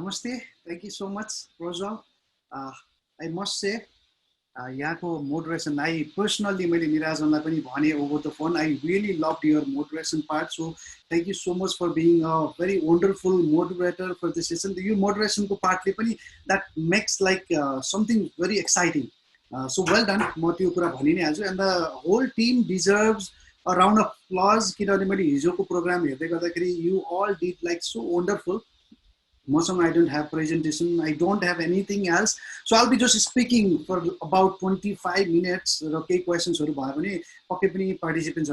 Namaste. Thank you so much, Rosal. I must say, यहाँको motivation I personally मैले निराजनलाई पनि भने over the phone. I really loved your motivation part. So thank you so much for being a very wonderful motivator for this session. Your motivation को partले पनि that makes like something very exciting. So well done. म त्यो कुरा भनि नै हाल्छु. And the whole team deserves a round of applause. किनभने मैले हिजोको प्रोग्राम हेर्दै गर्दाखेरि you all did like so wonderful. I don't have presentation, I don't have anything else. So I'll be just speaking for about 25 minutes. Okay, questions participants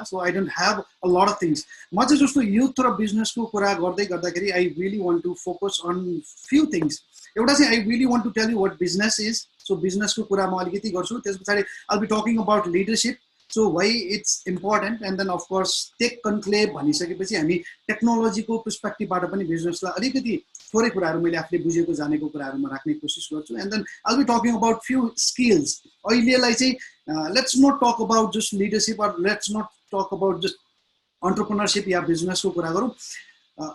so I don't have a lot of things. Much as youth or business I really want to focus on few things. I really want to tell you what business is. So business I'll be talking about leadership. So why it's important, and then of course tech conclave भनिसकेपछि हामी टेक्नोलोजीको पर्सपेक्टिभबाट पनि बिजनेसलाई अलिकति थोरै कुराहरु मैले आफूले बुझेको जानेको कुराहरुमा राख्ने कोसिस गर्छु. And then I'll be talking about few skills. अहिलेलाई चाहिँ let's not talk about just leadership or let's not talk about just entrepreneurship yeah business को कुरा गरौँ.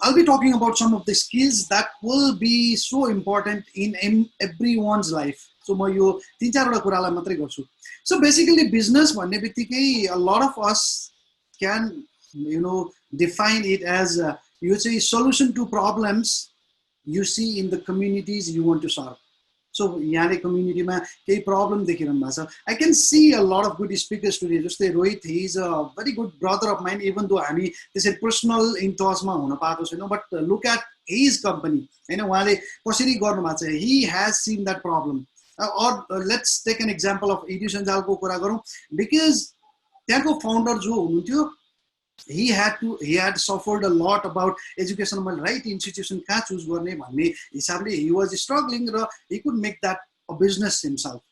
I'll be talking about some of the skills that will be so important in everyone's life. So म यो तीन चारवटा कुरालाई मात्रै गर्छु. So basically business भन्ने बित्तिकै a lot of us can define it as you say solution to problems you see in the communities you want to solve. So यहाँले कम्युनिटीमा केही प्रब्लम देखिरहनु भएको छ. I can see a lot of good speakers today. जस्तै Rohit, he is a very good brother of mine, even though हामी त्यसै personal in touchमा हुन पाएको छैनौँ, but look at his company. हैन, उहाँले कसरी गर्नु भएको छ. He has seen that problem. Or let's take an example of Edu Sanjalको कुरा गरौँ. Because त्यहाँको फाउन्डर जो हुनुहुन्थ्यो, he had suffered a lot about education, right institution कहाँ चुज गर्ने भन्ने हिसाबले he was struggling र he could make that a business himself.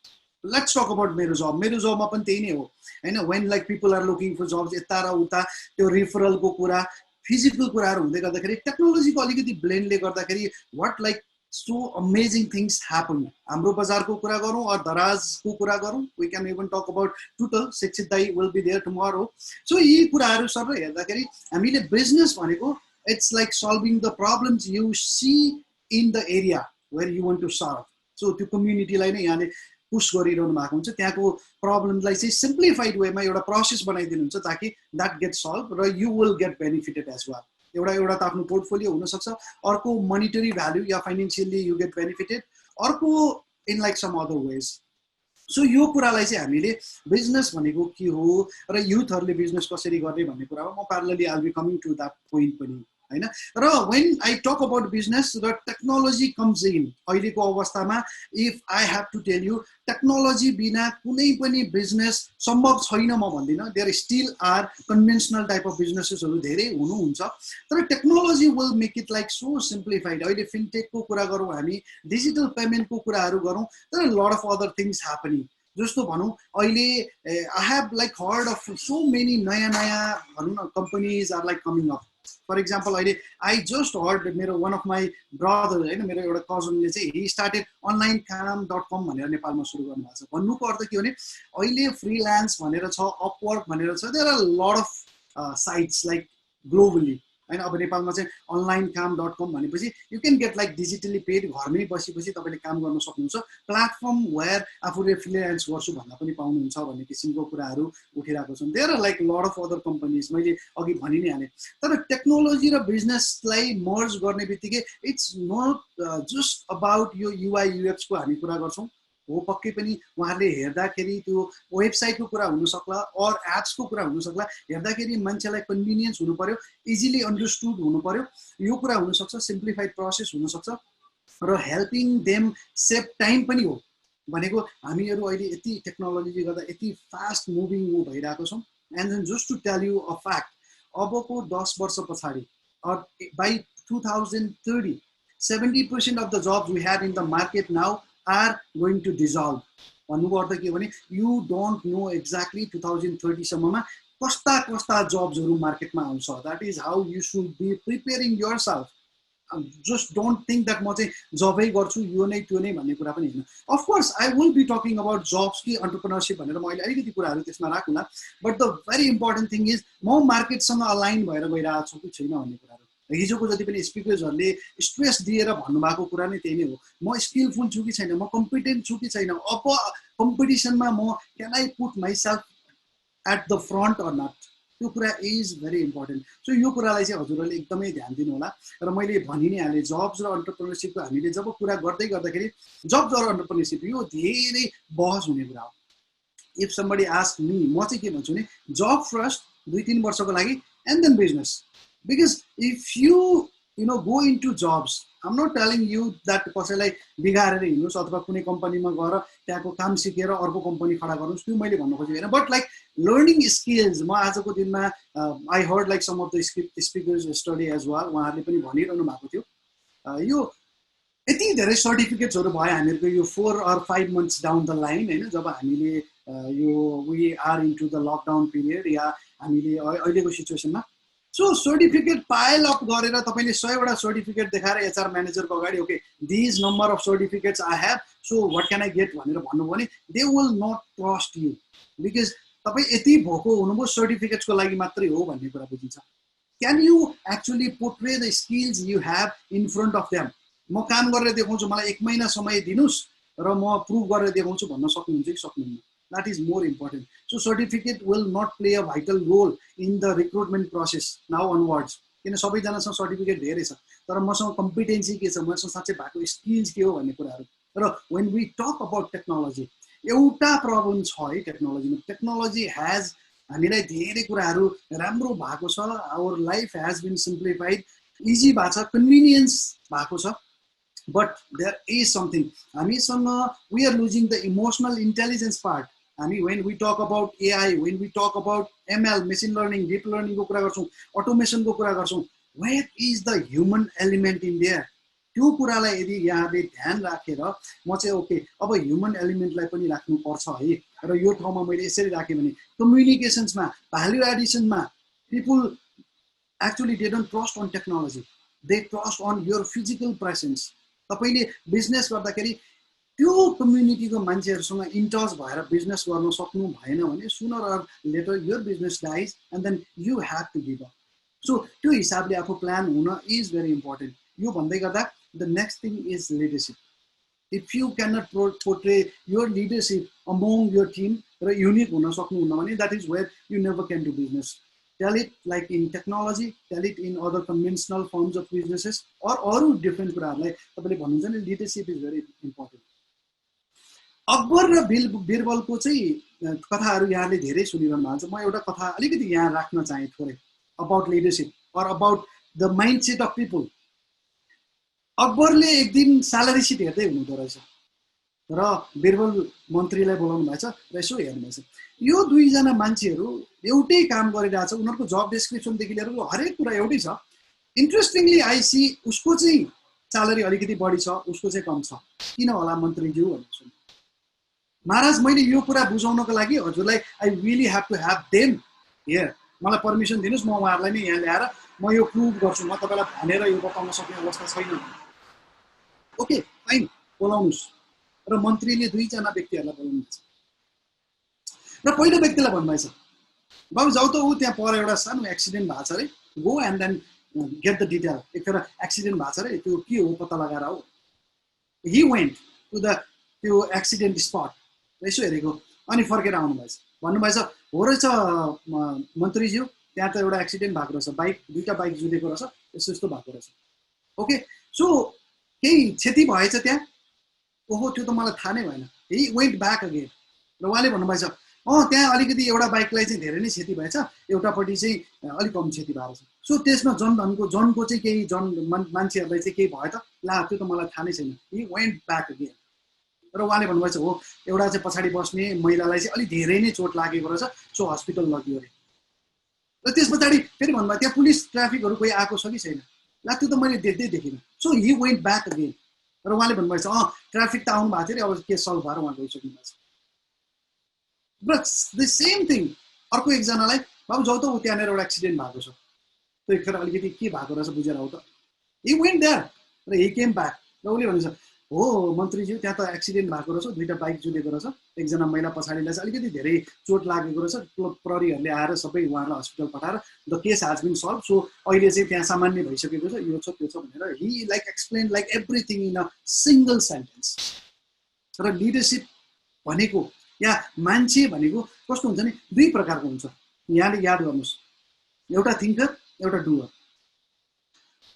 Let's talk about मेरो job. मेरो जबमा पनि त्यही नै हो हैन. When like people are looking for jobs, यता र उता त्यो referral को कुरा, physical कुराहरु हुँदै गर्दाखेरि टेक्नोलोजीको अलिकति ब्लेन्डले गर्दाखेरि what like so amazing things happen. हाम्रो बजारको कुरा गरौँ or दराजको कुरा गरौँ, we can even talk about Tutal. Sikshit Dai will be there tomorrow. So यी कुराहरु सबै हेर्दाखेरि हामीले business भनेको it's like solving the problems you see in the area where you want to solve. So त्यो community लाई नै यहाँले पुश गरिरहनु भएको हुन्छ. त्यहाँको प्रब्लमलाई चाहिँ simplified way मा एउटा प्रोसेस बनाइदिनुहुन्छ ताकि that gets solved र you will get benefited as well. एउटा त आफ्नो पोर्टफोलियो हुन सक्छ, अर्को मनिटरी भ्यालु या फाइनान्शियली यु गेट बेनिफिटेड, अर्को in like some other ways. So यो कुरालाई चाहिँ हामीले बिजनेस भनेको के हो र युथहरुले बिजनेस कसरी गर्ने भन्ने कुरामा म parallelly I will be coming to that point पनि हैन. र when I talk about business र टेक्नोलोजी कम्स इन अहिलेको अवस्थामा, if I have to tell you technology बिना कुनै पनि बिजनेस सम्भव छैन म भन्दिन. There still are conventional type of बिजनेसेसहरु धेरै हुनुहुन्छ, तर technology will make it like so simplified. अहिले फिनटेकको कुरा गरौँ, हामी डिजिटल पेमेन्टको कुराहरु गरौँ, तर lot of other things happening. जस्तो भनौँ अहिले I have like heard of so many नयाँ भनौँ न companies are like coming up. For example, I just heard one of my brother, मेरो एउटा कजनले चाहिँ he started onlinecam.com भनेर नेपालमा सुरु गर्नु भएको छ. भन्नुको अर्थ के हो भने अहिले फ्रीलान्स भनेर छ, अपवर्क भनेर छ. There are a lot of sites like globally. हैन, अब नेपालमा चाहिँ onlinecam.com भनेपछि you can get like digitally paid. घरमै बसी तपाईले काम गर्न सक्नुहुन्छ. प्लेटफर्म वेयर आफूले फ्रीलान्स गर्छु भन्दा पनि पाउनुहुन्छ भन्ने किसिमको कुराहरु उठिरहेको छन्. There are like lot of other companies, मैले अघि भनि नै हाले. तर टेक्नोलोजी र बिजनेसलाई मर्ज गर्ने बित्तिकै इट्स नट जस्ट अबाउट यो UI UX को हामी कुरा गर्छौं हो. पक्कै पनि उहाँले हेर्दाखेरि त्यो वेबसाइटको कुरा हुन सक्ला और एप्सको कुरा हुन सक्ला. हेर्दाखेरि मान्छेलाई कन्भिनियन्स हुनु पर्यो, इजिली अन्डरस्टुड हुनु पर्यो, यो कुरा हुन सक्छ, सिम्प्लिफाइड प्रोसेस हुन सक्छ र हेल्पिङ देम सेभ टाइम पनि हो. भनेको हामीहरु अहिले यति टेक्नोलोजीले गर्दा यति फास्ट मुभिङ भइरहेको छौं. And then just to tell you a fact, अबको 10 वर्ष पछाडी or by 2030 70% of the jobs we have in the market now are going to dissolve. भन्नुको अर्थ के हो भने you don't know exactly 2030 सम्ममा कस्ता जब्सहरु मार्केटमा आउँछ. That is how you should be preparing yourself. Just don't think that म चाहिँ जबै गर्छु यो नै त्यो नै भन्ने कुरा पनि हैन. Of course I will be talking about jobs कि entrepreneurship भनेर म अहिले अलिकति कुराहरु त्यसमा राखुला, but the very important thing is म मार्केटसँग अलाइन भएर गइरहेको छु कि छैन भन्ने कुराहरु. हिजोको जति पनि स्पिकर्सहरूले स्ट्रेस दिएर भन्नुभएको कुरा नै त्यही नै हो, म स्किलफुल छु कि छैन, म कम्पिटेन्ट छु कि छैन, अब कम्पिटिसनमा म can I put myself at the front or not, त्यो कुरा इज भेरी इम्पोर्टेन्ट। सो यो कुरालाई चाहिँ हजुरहरूले एकदमै ध्यान दिनु होला। र मैले भनि नै हालेँ, जब्स र अन्टरप्रेन्योरसिपको हामीले जब कुरा गर्दै गर्दाखेरि जब्स र अन्टरप्रेन्योरसिप यो धेरै बहस हुने कुरा हो। इफ समबडी आस्क मी, म चाहिँ के भन्छु भने जब फर्स्ट 2-3 वर्षको लागि and then business, because if you know go into jobs, I'm not telling you that कसैलाई बिगारेर हिँड्नुहोस् अथवा कुनै कम्पनीमा गएर त्यहाँको काम सिकेर अर्को कम्पनी खडा गर्नुहोस्, त्यो मैले भन्नु खोजेको होइन। बट लाइक लर्निङ स्किल्स, म आजको दिनमा I heard like some of the speakers study as well, उहाँहरूले पनि भनिरहनु भएको थियो यो यति धेरै सर्टिफिकेट्सहरू भयो हामीहरूको यो 4 or 5 months down the line होइन, जब हामीले यो we are into the lockdown period या हामीले अहिलेको सिचुएसनमा। सो सर्टिफिकेट पाइल अप गरेर तपाईँले 100वटा सर्टिफिकेट देखाएर एचआर म्यानेजरको अगाडि okay these number of certificates I have, so what can I get भनेर भन्नुभयो भने they will not trust you, because तपाईँ यति भोको हुनुभयो सर्टिफिकेट्सको लागि मात्रै हो भन्ने कुरा बुझिन्छ। Can you actually portray the skills you have in front of them, म काम गरेर देखाउँछु, मलाई 1 महिना समय दिनुहोस् र म प्रुभ गरेर देखाउँछु भन्न सक्नुहुन्छ कि सक्नुहुन्न, that is more important. So certificate will not play a vital role in the recruitment process now onwards, किन सबैजनासँग सर्टिफिकेट धेरै छ तर मसँग कम्पिटेन्सी के छ, मसँग साँच्चै भएको स्किल्स के हो भन्ने कुराहरू। र when we talk about technology, एउटा प्रब्लम छ है टेक्नोलोजीमा, टेक्नोलोजी हेज हामीलाई धेरै कुराहरू राम्रो भएको छ, our life has been simplified, easy भएको छ, कन्भिनियन्स भएको छ, बट देयर इज समथिङ हामीसँग we are losing the emotional intelligence part. हामी when we talk about AI, when we talk about ML, machine learning, deep लर्निङको कुरा गर्छौँ, अटोमेसनको कुरा गर्छौँ, where is the human element in there, त्यो कुरालाई यदि यहाँले ध्यान राखेर म चाहिँ ओके अब ह्युमन एलिमेन्टलाई पनि राख्नुपर्छ है, र यो ठाउँमा मैले यसरी राखेँ भने कम्युनिकेसन्समा, भ्याल्यु एडिसनमा people actually they don't trust on technology, they trust on your physical presence. तपाईँले बिजनेस गर्दाखेरि त्यो कम्युनिटीको मान्छेहरूसँग इन्टच भएर बिजनेस गर्न सक्नु भएन भने sooner or later your business dies and then you have to give up. So त्यो हिसाबले आफू प्लान हुन इज भेरी इम्पोर्टेन्ट। यो भन्दै गर्दा the next thing is leadership. If you cannot portray your leadership among your team र unique हुन सक्नुहुन्न भने that is where you never can do business. Tell it like in technology, tell it in other conventional forms of businesses अरू different कुराहरूलाई तपाईँले भन्नुहुन्छ नि leadership is very important. Akbar र बिरबलको चाहिँ कथाहरू यहाँले धेरै सुनिरहनु भएको छ, म एउटा कथा अलिकति यहाँ राख्न चाहेँ थोरै about leadership or about the mindset of people. अकबरले एक दिन स्यालेरी सिट हेर्दै हुनुहुँदो रहेछ र बिरबल मन्त्रीलाई बोलाउनु भएछ र यसो हेर्नुभएछ, यो दुईजना मान्छेहरू एउटै काम गरिरहेछ, उनीहरूको जब डिस्क्रिप्सनदेखि लिएर हरेक कुरा एउटै छ, इन्ट्रेस्टिङली आई सी उसको चाहिँ स्यालेरी अलिकति बढी छ, उसको चाहिँ कम छ, किन होला मन्त्रीज्यू भन्नु। महाराज मैले यो कुरा बुझाउनको लागि हजुरलाई I really have to have them here, मलाई पर्मिसन दिनुहोस्, म उहाँहरूलाई नै यहाँ ल्याएर म यो प्रुभ गर्छु, म तपाईँलाई भनेर यो बताउन सक्ने अवस्था छैन। ओके फाइन, बोलाउनुहोस्। र मन्त्रीले दुईजना व्यक्तिहरूलाई बोलाउनु भएको छ र पहिलो व्यक्तिलाई भन्नुभएछ बाबु जाऊ त ऊ त्यहाँ पर एउटा सानो एक्सिडेन्ट भएको छ अरे, go and then get the detail, एकखेर एक्सिडेन्ट भएको छ अरे, त्यो के हो पत्ता लगाएर हो। हि वेन्ट टु द त्यो एक्सिडेन्ट स्पट, यसो हेरेको अनि फर्केर आउनुभएछ, भन्नुभएछ हो रहेछ मन्त्रीज्यू त्यहाँ त एउटा एक्सिडेन्ट भएको रहेछ, बाइक दुईवटा बाइक जुधेको रहेछ, यस्तो यस्तो भएको रहेछ। ओके सो केही क्षति भएछ त्यहाँ? ओहो त्यो त मलाई थाहा नै भएन। हि वेन्ट ब्याक अगेन र उहाँले भन्नुभएछ त्यहाँ अलिकति एउटा बाइकलाई चाहिँ धेरै नै क्षति भएछ, एउटापट्टि चाहिँ अलिक कम क्षति भएको छ। सो त्यसमा जनको चाहिँ केही मान्छेहरूलाई चाहिँ केही भयो त? ला त्यो त मलाई थाहा नै छैन। हि वेन्ट ब्याक अगेन र उहाँले भन्नुभएछ हो एउटा चाहिँ पछाडि बस्ने महिलालाई चाहिँ अलिक धेरै नै चोट लागेको रहेछ, सो हस्पिटल लग्यो अरे। र त्यस पछाडि फेरि भन्नुभयो त्यहाँ पुलिस ट्राफिकहरू कोही आएको छ कि छैन? ला त्यो त मैले देख्दै देखिनँ। So he went back again र उहाँले भन्नुभएछ ट्राफिक त आउनु भएको थियो अरे, अब केस सल्भ भएर उहाँ गइसक्नु भएको छ। बट द सेम थिङ अर्को एकजनालाई बाबु जाऊ त ऊ त्यहाँनिर एउटा एक्सिडेन्ट भएको छ, त्यो एकखेर अलिकति के भएको रहेछ बुझेर आऊ त। हि वेन्ट देयर र हि केम ब्याक र उसले भनेछ हो मन्त्रीज्यू त्यहाँ त एक्सिडेन्ट भएको रहेछ, दुईटा बाइक जुलेको रहेछ, एकजना महिला पछाडिलाई चाहिँ अलिकति धेरै चोट लागेको रहेछ, प्रहरीहरूले आएर सबै उहाँलाई हस्पिटल पठाएर द केस हाज बिन सल्भ। सो अहिले चाहिँ त्यहाँ सामान्य भइसकेको छ, यो छ त्यो छ भनेर he like explain like everything in a single sentence. र लिडरसिप भनेको या मान्छे भनेको कस्तो हुन्छ नि, दुई प्रकारको हुन्छ, यहाँले याद गर्नुहोस्, एउटा थिङ्कर एउटा डुवर।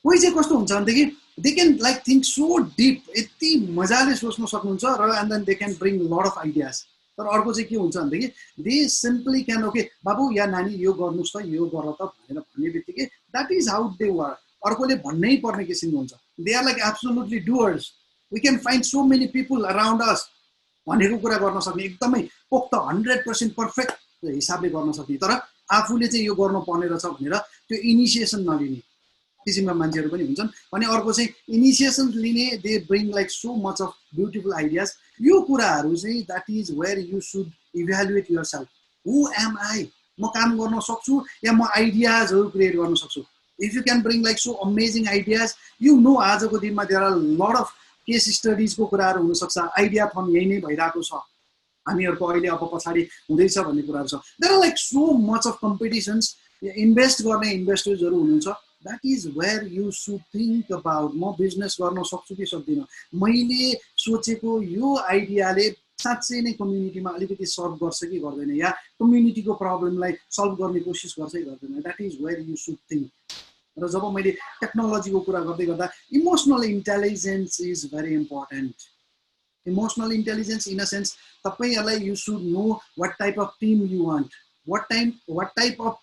कोही चाहिँ कस्तो हुन्छ भनेदेखि they can like think so deep, यति मजाले सोच्न सक्नुहुन्छ र and then they can bring lot of ideas. तर अर्को चाहिँ के हुन्छ भनेदेखि दे सिम्पली क्यान ओके बाबु या नानी यो गर्नुहोस् त यो गर त भनेर भन्ने बित्तिकै that is how they work. अर्कोले भन्नै पर्ने किसिमको हुन्छ, they are like absolutely doers. We can find so many people around us भनेको कुरा गर्न सक्ने, एकदमै पोख्त 100% पर्फेक्ट हिसाबले गर्न सक्ने, तर आफूले चाहिँ यो गर्नुपर्ने रहेछ भनेर त्यो इनिसिएसन नलिने किसिमका मान्छेहरू पनि हुन्छन्। भने अर्को चाहिँ इनिसिएसन लिने, they bring like so much of beautiful ideas. यो कुराहरू चाहिँ that is where you should evaluate yourself, who am I, म काम गर्न सक्छु या म आइडियाजहरू क्रिएट गर्न सक्छु। If you can bring like so amazing ideas, you know आजको दिनमा there are lot of case स्टडिजको कुराहरू हुनसक्छ, आइडिया फर्म यही नै भइरहेको छ, हामीहरूको अहिले अब पछाडि हुँदैछ भन्ने कुराहरू छ। There are like so much of competitions, invest गर्ने इन्भेस्टर्सहरू हुनुहुन्छ। That is where you should think about, म बिजनेस गर्न सक्छु कि सक्दिनँ, मैले सोचेको यो आइडियाले साँच्चै नै कम्युनिटीमा अलिकति सर्भ गर्छ कि गर्दैन, या कम्युनिटीको प्रब्लमलाई सल्भ गर्ने कोसिस गर्छ कि गर्दैन। That is where you should think. र जब मैले टेक्नोलोजीको कुरा गर्दै गर्दा emotional intelligence is very important. Emotional intelligence in a sense तपाईँहरूलाई you should know what type of team you want, what type of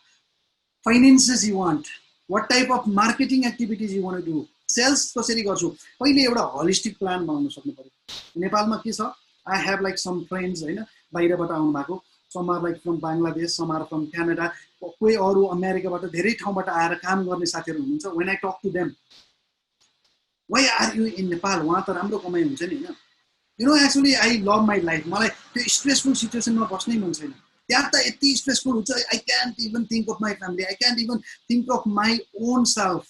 finances you want, what type of marketing activities you want to do, sales कसरी गर्छु, पहिले एउटा holistic plan बनाउनु सक्नु पऱ्यो। नेपालमा के छ, I have like some friends होइन बाहिरबाट आउनु भएको, some are like from Bangladesh, some are from Canada, कोही अरू अमेरिकाबाट धेरै ठाउँबाट आएर काम गर्ने साथीहरू हुनुहुन्छ। When I talk to them, why are you in Nepal, उहाँ त राम्रो कमाइ हुन्छ नि होइन, you know actually I love my life, मलाई त्यो स्ट्रेसफुल सिचुएसनमा बस्नै मन छैन, त्यहाँ त यति स्ट्रेसफुल हुन्छ, I can't even think of my family, I can't even think of my own self.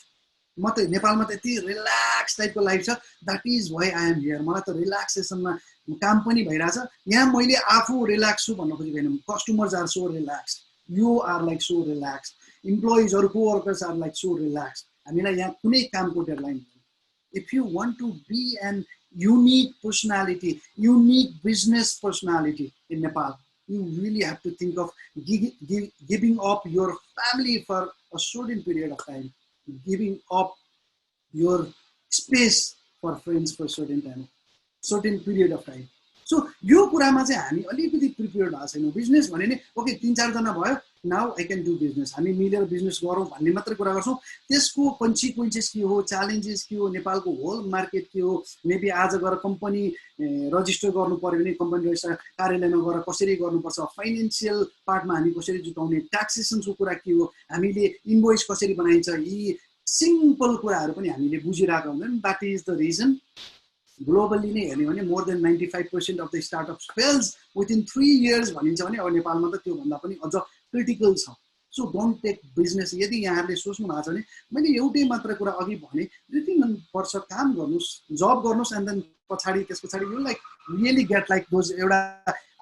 म त नेपालमा त यति रिल्याक्स टाइपको लाइफ छ, that is why I am here. मलाई त रिल्याक्सेसनमा काम पनि भइरहेछ, यहाँ मैले आफू रिल्याक्स छु भन्न खोजेको होइन, customers are so relax, you are like so relax, इम्प्लोइजहरू coworkers are like so relax, हामीलाई यहाँ कुनै कामको डेडलाइन हुँदैन। If you want to be an unique personality, unique business personality in Nepal, you really have to think of giving up your family for a certain period of time, giving up your space for friends for certain period of time. So यो कुरामा चाहिँ हामी अलिकति prepared भएको छैनौँ। Business भने नि okay 3-4 जना भयो, now I can do business, हामी मिलेर बिजनेस गरौँ भन्ने मात्रै कुरा गर्छौँ। त्यसको कन्सिक्वेन्सेस के हो, च्यालेन्जेस के हो, नेपालको होल मार्केट के हो, मेबी आज गएर कम्पनी रजिस्टर गर्नु पऱ्यो भने कम्पनी रजिस्टर कार्यालयमा गएर कसरी गर्नुपर्छ, फाइनेन्सियल पार्टमा हामी कसरी जुटाउने, ट्याक्सेसनको कुरा के हो, हामीले इन्भोइस कसरी बनाइन्छ, यी सिम्पल कुराहरू पनि हामीले बुझिरहेको हुँदैन। That is the reason globally नै हेर्ने भने more than 95% of the startups fails within 3 years भनिन्छ भने अब नेपालमा त त्योभन्दा पनि अझ क्रिटिकल छ। सो डोन्ट टेक बिजनेस, यदि यहाँहरूले सोच्नु भएको छ भने मैले एउटै मात्र कुरा अघि भने 2-3 वर्ष काम गर्नुहोस्, जब गर्नुहोस्, एन्ड देन त्यस पछाडि you like really get like those, एउटा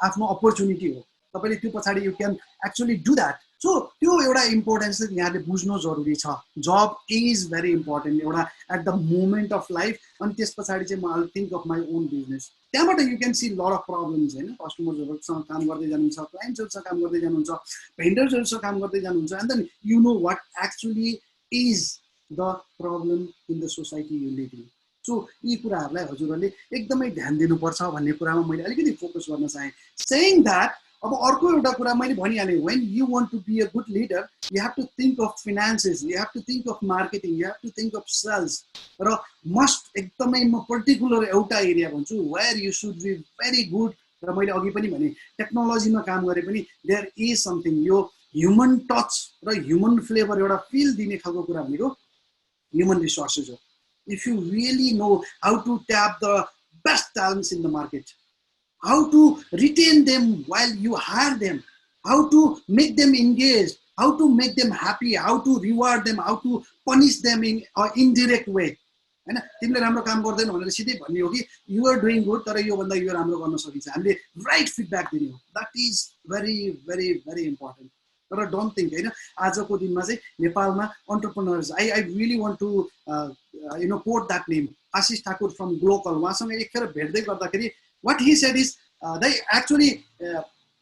आफ्नो अपर्च्युनिटी हो, तपाईँले त्यो पछाडि you can actually do that. So त्यो एउटा इम्पोर्टेन्स चाहिँ यहाँले बुझ्नु जरुरी छ। जब इज भेरी इम्पोर्टेन्ट एउटा at the moment of life, अनि त्यस पछाडि चाहिँ म I think of my own business. त्यहाँबाट you can see lot of problems होइन, कस्टमर्सहरूसँग काम गर्दै जानुहुन्छ, क्लाइन्ट्सहरूसँग काम गर्दै जानुहुन्छ, भेन्डर्सहरूसँग काम गर्दै जानुहुन्छ, and then you know what actually is the problem in the society you live in. So यी कुराहरूलाई हजुरहरूले एकदमै ध्यान दिनुपर्छ भन्ने कुरामा मैले अलिकति फोकस गर्न चाहेँ। सेइङ द्याट, अब अर्को एउटा कुरा मैले भनिहालेँ, when you want to be a good leader you have to think of finances, you have to think of marketing, you have to think of sales, र मस्ट एकदमै म पर्टिकुलर एउटा एरिया भन्छु where you should be very good. र मैले अघि पनि भने टेक्नोलोजीमा काम गरे पनि देयर इज समथिङ, यो ह्युमन टच र ह्युमन फ्लेभर एउटा फिल दिने खालको कुरा भनेको ह्युमन रिसोर्सेस हो। If you really know how to tap the best talents in the market, how to retain them while you hire them, how to make them engaged, how to make them happy, how to reward them, how to punish them in an indirect way. हैन तिमीले राम्रो काम गर्दैन भनेर सिधै भन्ने हो कि यु आर डुइङ गुड तर यो भन्दा यो राम्रो गर्न सकिन्छ हामीले राइट फिडब्याक दिने हो that is very very very important तर डोन्ट थिङ्क हैन आजको दिनमा चाहिँ नेपालमा entrepreneurs I really want to you know quote that name Ashish Thakur from Glocal उहाँसँग एकखेर भेट्दै गर्दाखेरि what he said is they actually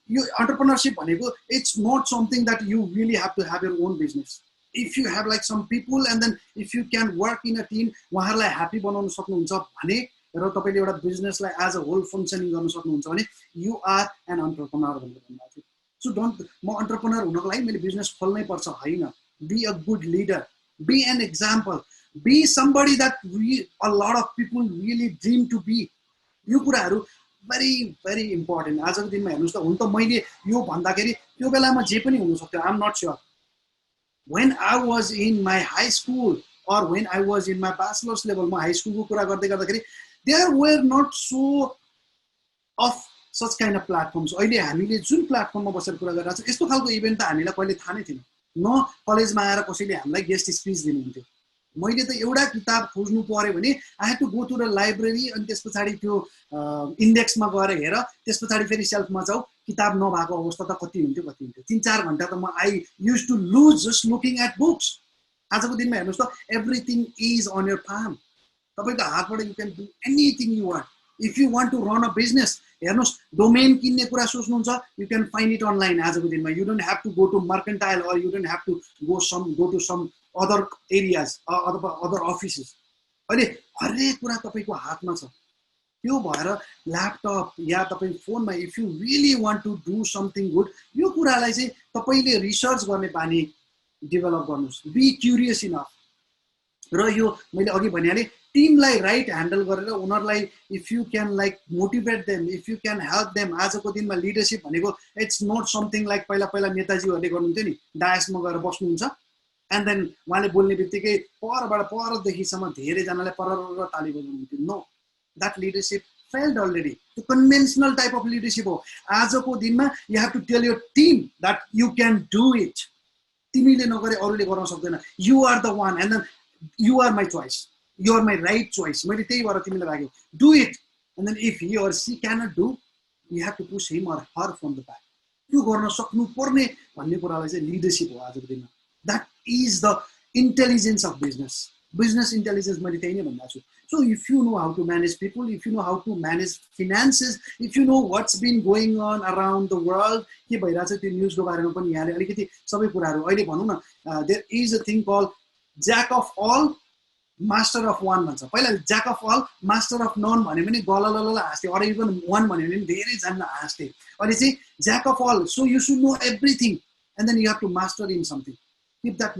यो एन्टरप्रेन्योरशिप भनेको it's not something that you really have to have your own business if you have like some people and then if you can work in a team उहाँहरुलाई happy बनाउन सक्नुहुन्छ भने र तपाईले एउटा बिजनेसलाई एज अ होल फंक्शनिङ गर्न सक्नुहुन्छ भने you are an entrepreneur भनेर भन्नुहुन्छ so don't म एन्टरप्रेन्योर हुनको लागि मैले बिजनेस खोल्नै पर्छ हैन be a good leader be an example be somebody that a lot of people really dream to be यो कुराहरु very very important आजको दिनमा हेर्नुस् त हुन त मैले यो भन्दाखेरि त्यो बेलामा जे पनि हुन सक्थ्यो I am not sure when I was in my high school or when I was in my bachelor's level my high school को कुरा गर्दै गर्दाखेरि there were not so of such kind of platforms अहिले हामीले जुन प्लेटफर्ममा बसेर कुरा गरिरहेका छौं यस्तो खालको इभेन्ट त हामीले कहिले थाहा नै थिएन न कलेजमा आएर कसैले हामीलाई गेस्ट स्पिच दिनुहुन्थ्यो मैले त एउटा किताब खोज्नु पर्यो भने I had to go to the library अनि त्यसपछि त्यो इन्डेक्समा गएर हेर त्यसपछि फेरि सेल्फमा जाऊ किताब नभएको अवस्था त कति हुन्थ्यो 3-4 घण्टा त म I used to lose just looking at books आजको दिनमा हेर्नुस् त everything is on your palm तपाईको हातबाट you can do anything you want if you want to run a business हेर्नुस् डोमेन किन्ने कुरा सोच्नुहुन्छ you can find it online आजको दिनमा you don't have to go to Mercantile or you don't have to go to some other areas other offices अहिले हरेक कुरा तपाईको हातमा छ त्यो भएर ल्यापटप या तपाई फोनमा if you really want to do something good यो कुरालाई चाहिँ तपाईले रिसर्च गर्ने बानी डेभलप गर्नुस् बी क्युरियस इनफ र यो मैले अघि भनिहाले टिमलाई राइट ह्यान्डल गरेर उनीहरुलाई if you can like motivate them if you can help them आजको दिनमा लिडरशिप भनेको इट्स नट समथिङ लाइक पहिला नेताजीहरुले गर्नुहुन्थ्यो नि डायसमा गएर बस्नुहुन्छ एन्ड देन उहाँले बोल्ने बित्तिकै परदेखिसम्म धेरै जनाले परर ताली बजाउनुहुन्थ्यो no that leadership failed already the conventional type of leadership हो आजको दिनमा you have to tell your team that you can do it तिमीले नगरे अरूले गर्न सक्दैन you are the one and then you are my choice you are my right choice मैले त्यही भएर तिमीले राख्यो do it and then if he or she cannot do you have to push him or her from the back त्यो गर्न सक्नु पर्ने भन्ने कुरालाई चाहिँ लिडरशिप हो आजको दिनमा that is the intelligence of business intelligence मैले त्यही नै भन्दा छु so if you know how to manage people if you know how to manage finances if you know what's been going on around the world के भइराछ त्यो न्यूजको बारेमा पनि यहाँले अलिकति सबै कुराहरु अहिले भनौं न there is a thing called jack of all master of one भन्छ पहिला jack of all master of none भने पनि गललल हाँस्थे or even one भने पनि धेरै जना हाँस्थे अनि चाहिँ jack of all so you should know everything and then you have to master in something keep that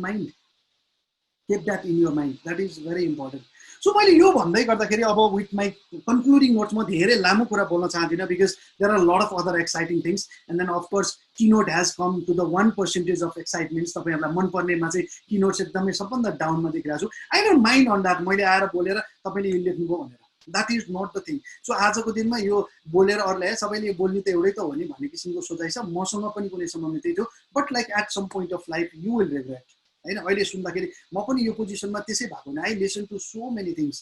in your mind that is very important so मैले यो भन्दै गर्दाखेरि अब with my concluding notes म धेरै लामो कुरा बोल्न चाहदिन because there are a lot of other exciting things and then of course keynote has come to the 1% of excitement तपाईहरुलाई मन पर्नेमा चाहिँ keynote एकदमै सबभन्दा डाउनमा देखिरहेछु I don't mind on that मैले आएर बोलेर तपाईले यो लेख्नुभयो भनेर that is not the thing so आजको दिनमा यो बोलेर अरूलाई सबैले बोल्ने त एउटै त हो नि भन्ने किसिमको सोचाइ छ मसँग पनि कुनै समयमा त्यही थियो but like at some point of life you will regret हैन अहिले सुन्दाखेरि म पनि यो पोजिसनमा त्यसै भएको नि I listen to so many things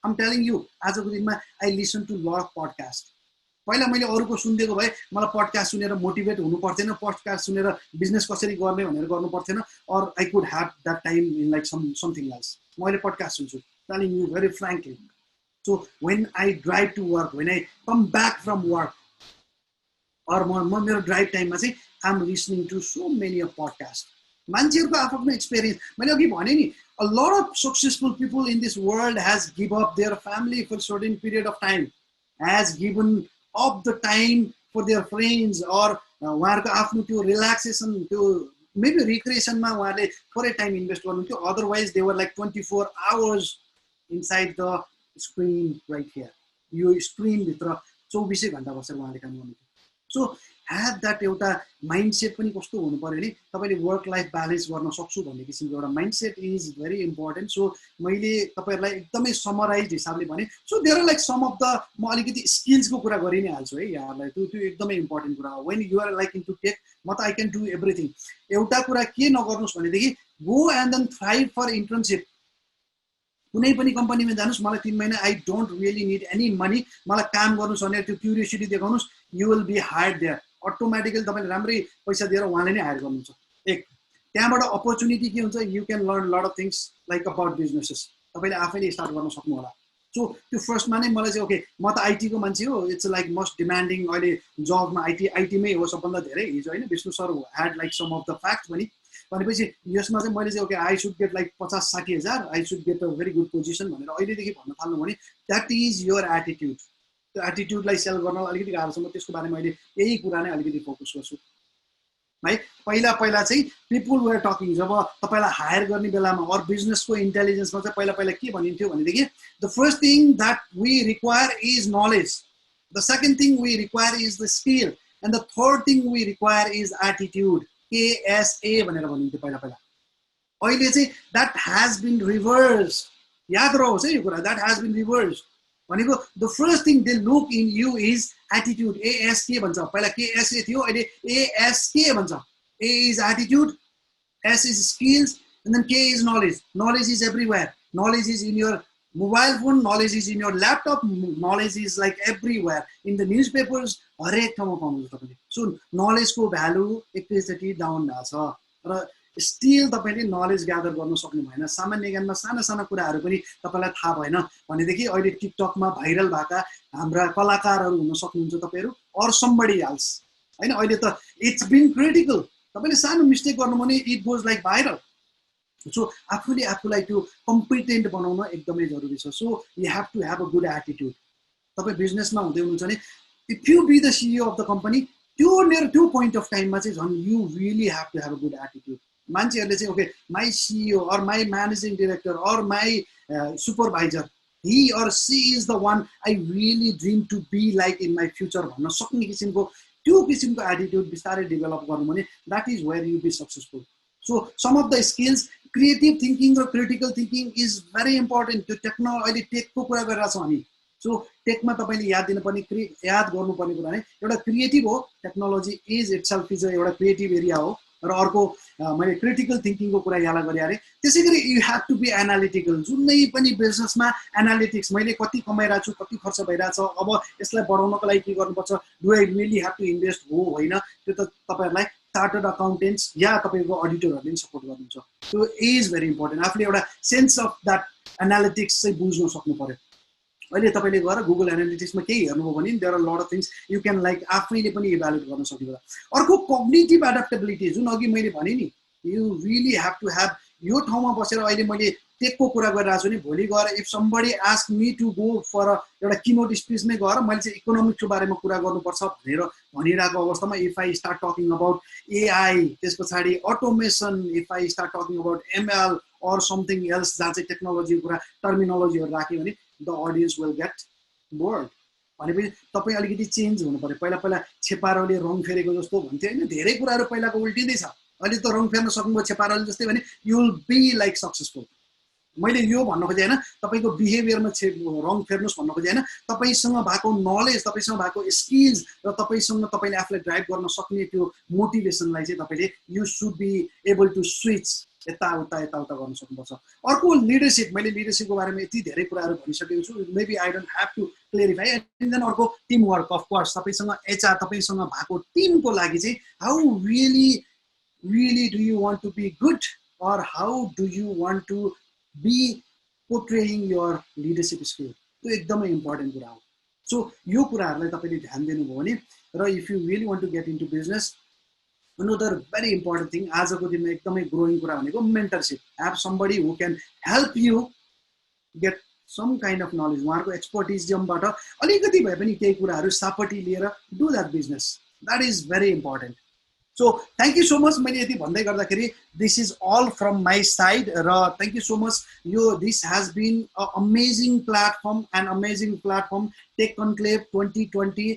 I'm telling you आजको दिनमा I listen to lot of podcast पहिला मैले अरूको सुन्देको भए मलाई पडकास्ट सुनेर मोटिभेट हुनु पर्थेन पडकास्ट सुनेर बिजनेस कसरी गर्ने भनेर गर्नु पर्थेन or I could have that time in like something else म अहिले पडकास्ट सुन्छु telling you very frankly so when I drive to work when I come back from work or म मेरो ड्राइभ टाइममा चाहिँ I'm listening to so many of podcast मान्छेहरुको आफ्नो experience मैले अघि भने नि a lot of successful people in this world has give up their family for certain period of time has given up the time for their friends or उहाँहरुको आफ्नो त्यो relaxation त्यो maybe recreation मा उहाँले थोरै टाइम इन्भेस्ट गर्नुहुन्थ्यो otherwise they were like 24 hours inside the screen right here यो screen भित्र 24 घण्टा बसेर उहाँले काम गर्नुहुन्थ्यो so have that एउटा माइन्डसेट पनि कस्तो हुनु पर्यो नि तपाईले वर्क लाइफ ब्यालेन्स गर्न सक्छु भन्ने किसिमको एउटा mindset is very important so मैले तपाईहरुलाई एकदमै समराइज हिसाबले भने so there are like some of the म अलिकति स्किल्स को कुरा गरि नै हाल्छु है यहाँहरुलाई त्यो एकदमै इम्पोर्टेन्ट कुरा हो when you are like into tech म त आई क्यान डु एभ्रीथिङ एउटा कुरा के नगर्नुस् भनेदेखि go and then thrive for internship कुनै पनि कम्पनीमा जानुस् मलाई 3 महिना I don't really need any money मलाई काम गर्नुस् भनेर त्यो क्युरियोसिटी देखाउनुस् you will be hired there automatically तपाईले राम्रै पैसा दिएर उहाँले नै हायर गर्नुहुन्छ एक त्यहाँबाट अपर्चुनिटी के हुन्छ you can learn lot of things like about businesses तपाईले आफैले स्टार्ट गर्न सक्नु होला सो त्यो फर्स्टमा नै मलाई चाहिँ ओके म त आईटी को मान्छे हो इट्स लाइक मोस्ट डिमान्डिङ अहिले जबमा आईटी मै हो सबभन्दा धेरै हिजो हैन Vishnu sir had like some of the facts पनि भनेपछि यसमा चाहिँ मैले चाहिँ okay I should get like 50-60 हजार I should get a very good position भनेर अहिलेदेखि भन्न थाल्नु भने द्याट इज योर एटिट्युड त्यो एटिट्युडलाई सेल गर्न अलिकति गाह्रो छ म त्यसको बारेमा अहिले यही कुरा नै अलिकति फोकस गर्छु है पहिला चाहिँ पिपुल वेयर टकिङ जब तपाईलाई हायर गर्ने बेलामा अर बिजनेसको इन्टेलिजेन्समा चाहिँ पहिला के भनिन्थ्यो भनेदेखि the first thing that we require is knowledge the second thing we require is the skill and the third thing we require is attitude KSA भनेर भनिन्थ्यो पहिला अहिले चाहिँ द्याट हेज बिन रिभर्स याद रहोस् है यो कुरा द्याट हेज बिन रिभर्स भनेको the first thing they look in you is attitude ASK भन्छ पहिला KSA थियो अहिले ASK भन्छ A is attitude S is skills and then K is knowledge knowledge is everywhere knowledge is in your mobile phone knowledge is in your laptop knowledge is like everywhere in the newspapers हरेक ठाउँमा पाउनुहुन्छ तपाईँले so नलेजको value एकैचोटि down भएको छ र still तपाईँले नलेज ग्यादर गर्न सक्नु भएन सामान्य ज्ञानमा साना कुराहरू पनि तपाईँलाई थाहा भएन भनेदेखि अहिले टिकटकमा भाइरल भएका हाम्रा कलाकारहरू हुन सक्नुहुन्छ तपाईँहरू अर समबडी एल्स हैन अहिले त इट्स बिन क्रिटिकल तपाईँले सानो मिस्टेक गर्नु भने it goes like viral so आफूले आफूलाई त्यो कम्पिटेन्ट बनाउन एकदमै जरुरी छ so you have to have a good attitude तपाईँ बिजनेसमा हुँदै हुनुहुन्छ भने if you be the CEO of the company त्यो पोइन्ट अफ टाइममा चाहिँ झन् you really have to have a good attitude मान्छेहरूले चाहिँ okay my CEO or my managing director or my supervisor he or she is the one I really dream to be like in my future भन्न सक्ने किसिमको त्यो किसिमको attitude बिस्तारै develop गर्नु भने that is where you be successful so some of the skills creative thinking र critical thinking is very important त्यो अहिले टेकको कुरा गरिरहेछौँ हामी सो टेकमा तपाईँले याद दिनुपर्ने याद गर्नुपर्ने कुरा नै एउटा क्रिएटिभ हो टेक्नोलोजी इज इटसेल्फ इज एउटा क्रिएटिभ एरिया हो र अर्को मैले क्रिटिकल थिङ्किङको कुरा यहाँ गरेँ अरे त्यसै गरी you have to be analytical जुनै पनि बिजनेसमा एनालिटिक्स मैले कति कमाइरहेको छु कति खर्च भइरहेछ अब यसलाई बढाउनको लागि के गर्नुपर्छ do I really have to invest हो होइन त्यो त तपाईँहरूलाई चार्टर्ड अकाउन्टेन्ट्स या तपाईँको अडिटरहरूले पनि सपोर्ट गर्नुहुन्छ त्यो इज भेरी इम्पोर्टेन्ट आफूले एउटा सेन्स अफ द्याट एनालिटिक्स चाहिँ बुझ्न सक्नु पर्यो अहिले तपाईँले गएर गुगल एनालिटिक्समा केही हेर्नुभयो भने there are lot of things you can like आफैले पनि इभ्यालुएट गर्न सक्नु होला अर्को कग्निटिभ एडाप्टेबिलिटी जुन अघि मैले भने नि you really have to have यो ठाउँमा बसेर अहिले मैले टेकको कुरा गरिरहेको छु नि भोलि गएर if somebody ask me to go for एउटा किनोट स्पिचमै गएर मैले चाहिँ इकोनोमिक्सको बारेमा कुरा गर्नुपर्छ भनेर भनिरहेको अवस्थामा if I start talking about AI त्यस पछाडि automation if I start talking about ML or something else जहाँ चाहिँ टेक्नोलोजीको कुरा टर्मिनोलोजीहरू राख्यो भने the audience will get bored भनेपछि तपाईँ अलिकति चेन्ज हुनु पर्यो पहिला छेपारोले रङ फेरेको जस्तो भन्थ्यो होइन धेरै कुराहरू पहिलाको उल्टिँदैछ अहिले त रङ फेर्न सक्नुभयो छेपारोले जस्तै भने you will be like successful मैले यो भन्न खोजेँ होइन तपाईँको बिहेभियरमा रङ फेर्नुहोस् भन्न खोजेँ होइन तपाईँसँग भएको नलेज तपाईँसँग भएको स्किल्स र तपाईँले आफूलाई ड्राइभ गर्न सक्ने त्यो मोटिभेसनलाई चाहिँ तपाईँले you should be able to switch यताउता गर्न सक्नुपर्छ अर्को लिडरसिप मैले लिडरसिपको बारेमा यति धेरै कुराहरू भनिसकेको छु maybe I don't have to clarify and then अर्को टिम वर्क अफकोर्स तपाईँसँग HR तपाईँसँग भएको टिमको लागि चाहिँ how really do you want to be good or how do you want to be portraying your leadership skill त्यो एकदमै important कुरा हो सो यो कुराहरूलाई तपाईँले ध्यान दिनुभयो भने र if you really want to get into business another very important thing आजको दिनमा एकदमै ग्रोइङ कुरा भनेको mentorship have somebody who can help you get some kind of knowledge उहाँहरूको एक्सपर्टिजमबाट अलिकति भए पनि केही कुराहरू सापटी लिएर do that business that is very important so thank you so much मैले यति भन्दै गर्दाखेरि this is all from my side र thank you so much this has been a amazing platform tech conclave 2020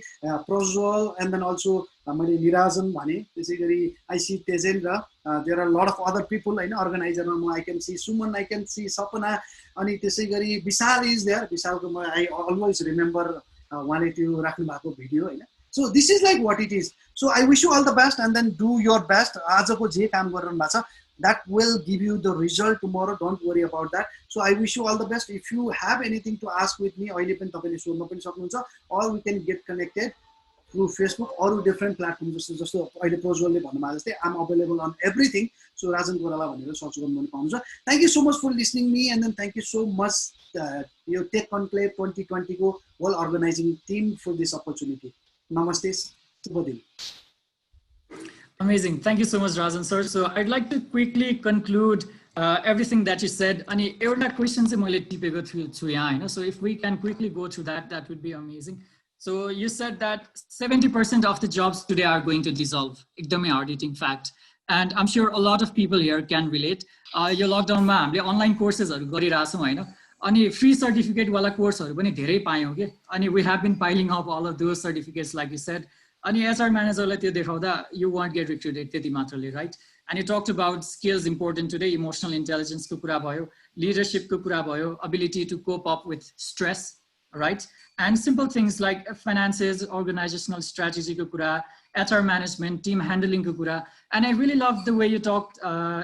Prajwal and then also मैले निराजन भने त्यसै गरी I see Tejen र there are lot of other people होइन अर्गनाइजरमा म I can see Suman I can see Sapna अनि त्यसै गरी विशाल इज देयर विशालको म आई अलवेज रिमेम्बर उहाँले त्यो राख्नु भएको भिडियो होइन so this is like what it is so I wish you all the best and then do your best आजको जे काम गरिरहनु भएको छ that will give you the result tomorrow. Don't worry about that. So I wish you all the best. If you have anything to ask with me, or we can get connected through Facebook or different platforms. Just I'm available on everything. So Rajan Gorala thank you so much for listening me, and then thank you so much your Tech Conclave 2020 whole organizing team for this opportunity. Namaste. Subhadin. Amazing. Thank you so much, Rajan sir. So I'd like to quickly conclude everything that you said. Ani euta question चाहिँ मैले टिपेको छु यहाँ हैन. So if we can quickly go through that, that would be amazing. So you said that 70% of the jobs today are going to dissolve. एकदमै hard hitting fact. And I'm sure a lot of people here can relate. यो लकडाउनमा हामीले online कोर्सेसहरु गरिराछौं हैन. अनि free certificate वाला कोर्सहरु पनि धेरै पायौं के. अनि we have been piling up all of those certificates like you said. अनि HR managerलाई त्यो देखाउँदा you won't get recruited त्यति मात्रले, right? And you talked about skills important today, emotional intelligence को कुरा भयो, leadership को कुरा भयो, ability to cope up with stress, right? And simple things like finances, organizational strategy ko kura, HR management, team handling ko kura. And I really loved the way you talked,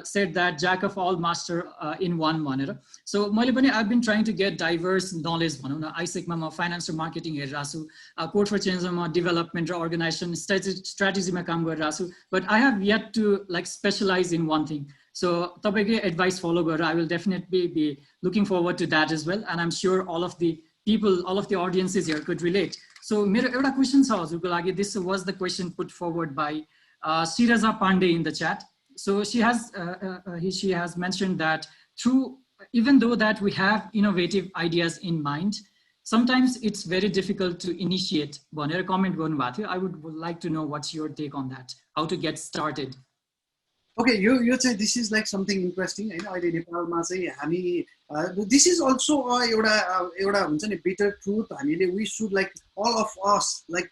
said that jack of all, master in one manera. So I've been trying to get diverse knowledge. ISEC ma finance or marketing rasu, code for change ma development or organization strategy ma kam rasu. But I have yet to like specialize in one thing. So tapaikai advice follow gara, I will definitely be looking forward to that as well. And I'm sure all of the people, all of the audiences here could relate. So मेरो एउटा question छ हजुरको लागि. This was the question put forward by Siraja Pandey in the chat. So she has mentioned that even though that we have innovative ideas in mind, sometimes it's very difficult to initiate. भनेर comment गर्नु भएको थियो. I would like to know what's your take on that, how to get started. Okay, you say this is like something interesting. I know Nepalma चाहिँ हामी this is also एउटा हुन्छ नि bitter truth. हामीले we should like all of us like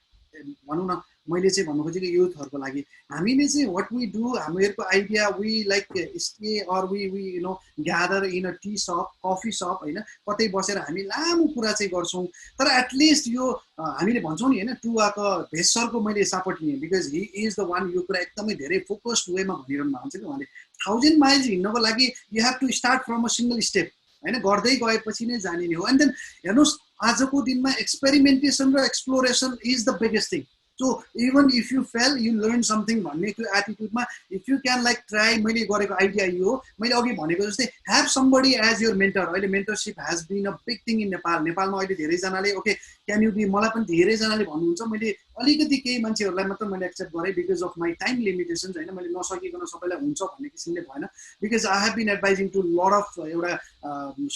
भनौं न मैले चाहिँ भन्नु खोजेको युथहरुको लागि हामीले चाहिँ what we do हामीहरुको idea we like stay or we gather in a tea shop, coffee shop हैन कतै बसेर हामी लामो कुरा चाहिँ गर्छौं तर at least यो हामीले भन्छौं नि हैन टुवाको भेसरको मैले सपोर्ट लिएँ because he is the one यो कुरा एकदमै धेरै फोकस्ड वेमा भनिरहनु भएको छ कि उहाँले 1000 miles हिँड्नको लागि you have to start from a single step हैन गर्दै गएपछि नै जाने नै हो and then हेर्नुस् आजको दिनमा एक्सपेरिमेन्टेसन र exploration is the biggest thing. So even if you fail, you learn something भन्ने त्यो एटिट्युडमा if you can like try मैले गरेको आइडिया यो हो मैले अघि भनेको जस्तै have somebody as your mentor. अहिले mentorship has been a big thing in Nepal. नेपालमा अहिले धेरै जनाले okay can you be मलाई पनि धेरै जनाले भन्नुहुन्छ मैले अलिकति केही मान्छेहरुलाई मात्र मैले एक्सेप्ट गरे because of my time limitations हैन मैले नसकिकन सबैलाई हुन्छ भन्ने किसिमले भएन because I have been advising to lot of एउटा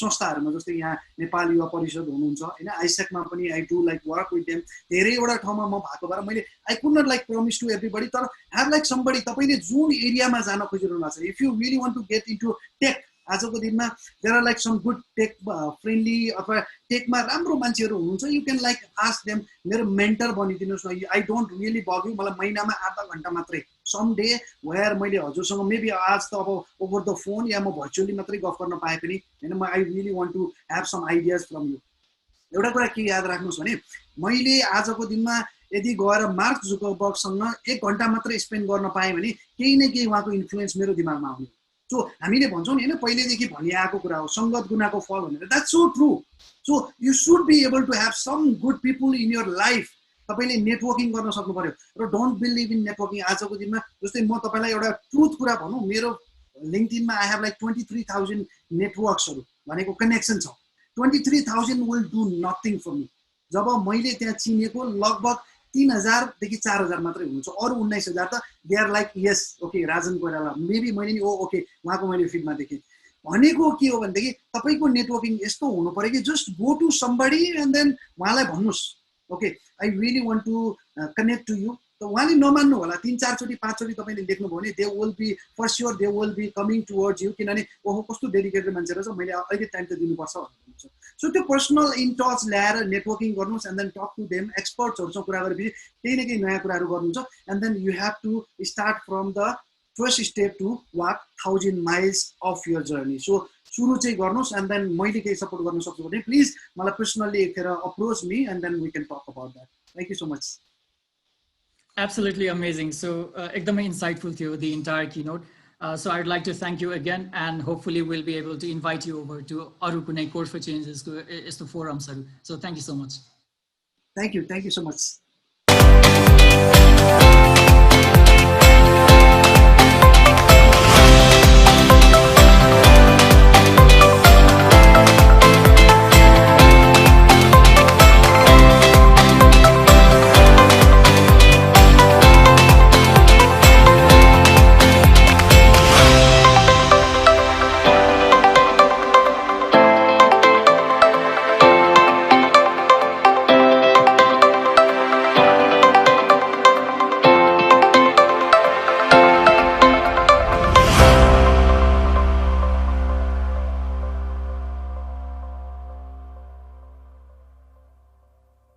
संस्थाहरुमा जस्तै यहाँ नेपाल युवा परिषद हुनुहुन्छ हैन आइसेक मा पनि I do like work with them धेरै वटा ठाउँमा म भएको भएर मैले I could not like promise to everybody तर have like somebody तपाईले जुन एरियामा जान खोजिरहनु भएको छ if you really want to get into tech आजको दिनमा there are like some good tech friendly अथवा टेक मा राम्रो मान्छेहरु हुनुहुन्छ you can like ask them मेरो मेन्टर बनिदिनुस् न I don't really bug you मलाई महिनामा आधा घण्टा मात्रै some day where मैले हजुरसँग maybe आज त अब over the phone या म भर्चुअली मात्रै गफ गर्न पाए पनि हैन I really want to have some ideas from you. एउटा कुरा के याद राख्नुस् भने मैले आजको दिनमा यदि गएर मार्क जुकरबर्गसँग 1 घण्टा मात्र स्पेन्ड गर्न पाए भने केही न केही उहाँको इन्फ्लुएन्स मेरो दिमागमा आउने सो हामीले भन्छौं नि हैन पहिलेदेखि भनि आएको कुरा हो संगत गुनाको फल भनेर that's so true. So you should be able to have some good people in your life. तपाईले नेटवर्किङ गर्न सक्नु पर्यो र डोन्ट बिलिभ इन नेटवर्किङ आजको दिनमा जस्तै म तपाईलाई एउटा ट्रुथ कुरा भनौं मेरो लिंक्डइनमा I have like 23,000 नेटवर्क्सहरु भनेको कनेक्सन छ 23,000 will do nothing for me. जब मैले त्यहाँ चिनेको लगभग 3,000 देखि 4,000 मात्रै हुन्छ अरु 19,000 त they are like yes okay Rajan Koirala maybe मैले नि ओके उहाँको मैले फिडमा देखेँ भनेको के हो भन्दाखेरि तपाईको नेटवर्किङ यस्तो हुनु पर्यो कि just go to somebody and then उहाँलाई भन्नुस् okay I really want to connect to you त उहाँले नमान्नु होला 3-4 चोटी 5 चोटी तपाईले देख्नुभयो भने they will be for sure they will be coming towards you किनभने ओहो कस्तो डेडिकेटेड मान्छे रहेछ मैले अहिले टाइम त दिनुपर्छ भन्नुहुन्छ सो त्यो पर्सनल इन टच ल्याएर नेटवर्किङ गर्नुस् and then talk to them एक्सपर्ट्सहरुसँग कुरा गरेपछि केही न केही नयाँ कुराहरु गर्नुहुन्छ and then you have to start from the first step to walk 1000 miles of your journey so सुरु चाहिँ गर्नुस् एन्ड देन मैले केही सपोर्ट गर्न सक्छु भने प्लिज मलाई पर्सनली एकखेर approach me and then we can talk about that thank you so much Absolutely amazing. So, ekdamai insightful थियो the entire keynote. So I'd like to thank you again, and hopefully we'll be able to invite you over to Aru Kunai Code for Changes to forums. So thank you so much. Thank you so much.